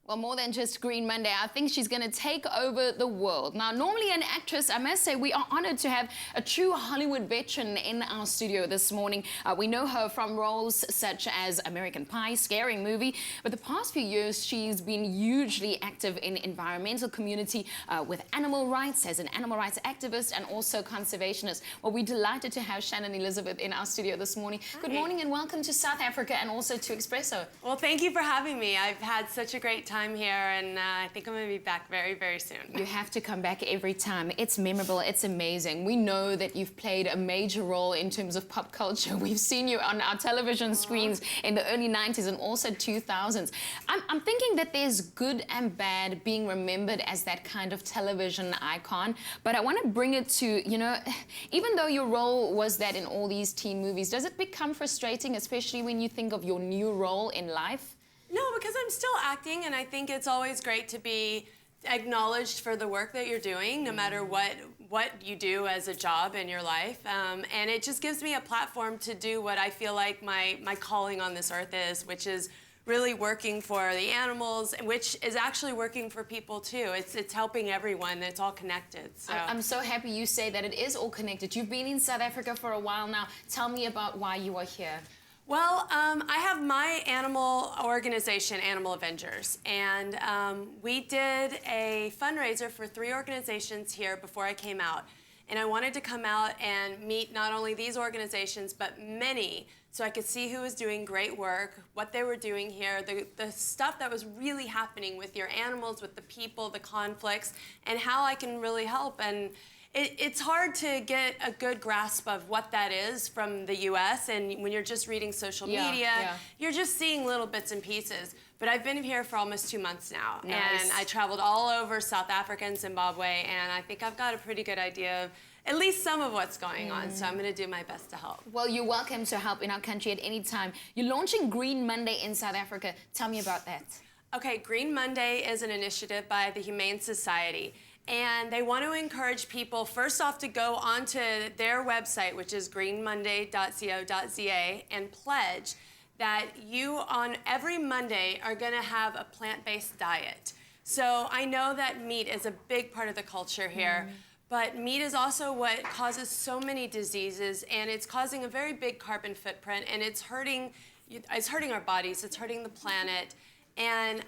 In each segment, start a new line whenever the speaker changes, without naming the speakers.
Well, more than just Green Monday, I think she's going to take over the world. Now, normally an actress, I must say, we are honored to have a true Hollywood veteran in our studio this morning. We know her from roles such as American Pie, Scary Movie, but the past few years, she's been hugely active in environmental community with animal rights, as an animal rights activist and also conservationist. Well, we're delighted to have Shannon Elizabeth in our studio this morning.
Hi.
Good morning and welcome to South Africa and also to Expresso.
Well, thank you for having me. I've had such a great time here, and I think I'm going to be back very, very soon.
You have to come back every time. It's memorable. It's amazing. We know that you've played a major role in terms of pop culture. We've seen you on our television screens in the early 90s and also 2000s. I'm thinking that there's good and bad being remembered as that kind of television icon, but I want to bring it to, you know, even though your role was that in all these teen movies, does it become frustrating, especially when you think of your new role in life?
No, because I'm still acting, and I think it's always great to be acknowledged for the work that you're doing, no matter what you do as a job in your life. And it just gives me a platform to do what I feel like my calling on this earth is, which is really working for the animals, which is actually working for people too. It's helping everyone. It's all connected. So.
I'm so happy you say that it is all connected. You've been in South Africa for a while now. Tell me about why you are here.
Well, I have my animal organization, Animal Avengers, and we did a fundraiser for 3 organizations here before I came out. And I wanted to come out and meet not only these organizations, but many, so I could see who was doing great work, what they were doing here, the stuff that was really happening with your animals, with the people, the conflicts, and how I can really help. And it's hard to get a good grasp of what that is from the U.S., and when you're just reading social media, you're just seeing little bits and pieces. But I've been here for almost 2 months now, and I traveled all over South Africa and Zimbabwe, and I think I've got a pretty good idea of at least some of what's going on, so I'm going to do my best to help.
Well, you're welcome to help in our country at any time. You're launching Green Monday in South Africa. Tell me about that.
Okay, Green Monday is an initiative by the Humane Society. And they want to encourage people, first off, to go onto their website, which is greenmonday.co.za, and pledge that you, on every Monday, are going to have a plant-based diet. So I know that meat is a big part of the culture here, but meat is also what causes so many diseases, and it's causing a very big carbon footprint, and it's hurting our bodies, it's hurting the planet. And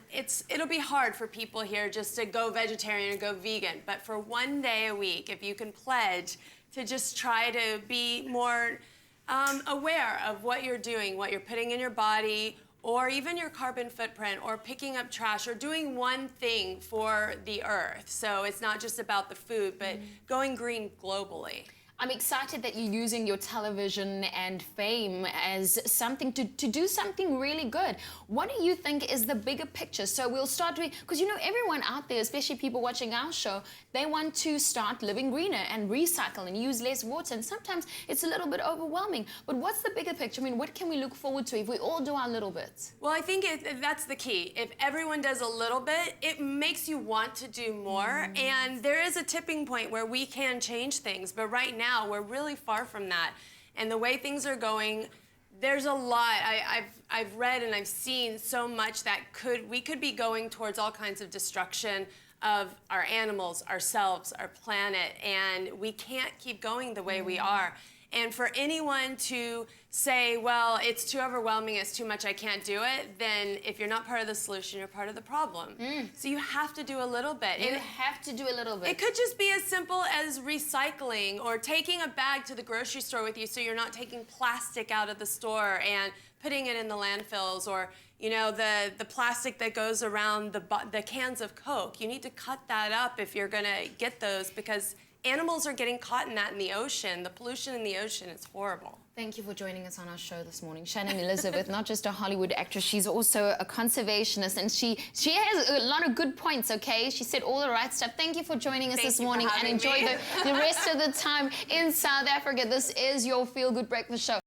it'll be hard for people here just to go vegetarian or go vegan, but for 1 day a week, if you can pledge to just try to be more aware of what you're doing, what you're putting in your body, or even your carbon footprint, or picking up trash, or doing one thing for the earth. So it's not just about the food, but going green globally.
I'm excited that you're using your television and fame as something to do something really good. What do you think is the bigger picture? So we'll start doing, because you know everyone out there, especially people watching our show, they want to start living greener and recycle and use less water, and sometimes it's a little bit overwhelming. But what's the bigger picture? I mean, what can we look forward to if we all do our little bits?
Well, I think that's the key. If everyone does a little bit, it makes you want to do more, and there is a tipping point where we can change things, but right now, we're really far from that. And the way things are going, there's a lot. I've read and I've seen so much that we could be going towards all kinds of destruction of our animals, ourselves, our planet, and we can't keep going the way we are. And for anyone to say, well, it's too overwhelming, it's too much, I can't do it, then if you're not part of the solution, you're part of the problem. So you have to do a little bit.
You have to do a little bit.
It could just be as simple as recycling, or taking a bag to the grocery store with you so you're not taking plastic out of the store and putting it in the landfills, or you know, the plastic that goes around the cans of Coke. You need to cut that up if you're gonna get those, because animals are getting caught in that in the ocean. The pollution in the ocean is horrible.
Thank you for joining us on our show this morning. Shannon Elizabeth, not just a Hollywood actress, she's also a conservationist, and she has a lot of good points, okay? She said all the right stuff. Thank you for joining us this morning, and enjoy the rest of the time in South Africa. This is your Feel Good Breakfast Show.